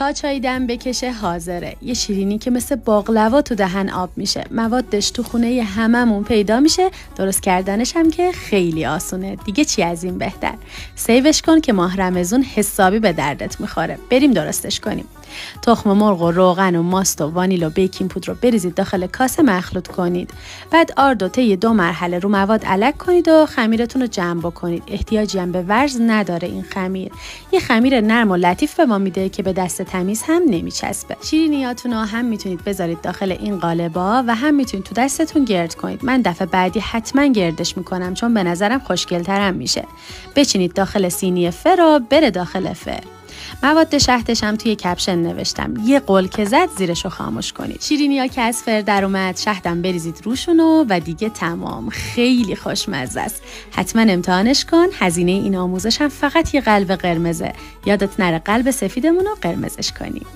تا چای دم بکشه حاضره. یه شیرینی که مثل باقلوا تو دهن آب میشه. موادش تو خونه هممون پیدا میشه. درست کردنش هم که خیلی آسونه. دیگه چی از این بهتر. سیوش کن که ماه رمضان حسابی به دردت میخوره. بریم درستش کنیم. تخم مرغ و روغن و ماست و وانیل و بیکینگ پودر رو بریزید داخل کاسه مخلوط کنید. بعد آرد و طی 2 مرحله رو مواد الک کنید و خمیرتون رو جمع بکنید. احتیاجی هم به ورز نداره این خمیر. یه خمیر نرم و لطیف به ما میده که به دست تمیز هم نمیچسبه. شیرینیاتون رو هم میتونید بذارید داخل این قالبا و هم میتونید تو دستتون گرد کنید. من دفعه بعدی حتما گردش میکنم چون به نظرم خوشگل‌ترم میشه. بچینید داخل سینی فرو بره داخل فر. مواد شهدش هم توی کپشن نوشتم. یه قل که زد زیرشو خاموش کنید. شیرینی‌ها که از فر در اومد شهدم بریزید روشونو و دیگه تمام. خیلی خوشمزه است. حتما امتحانش کن. هزینه این آموزش هم فقط یه قلب قرمزه. یادت نره قلب سفیدمون رو قرمزش کنیم.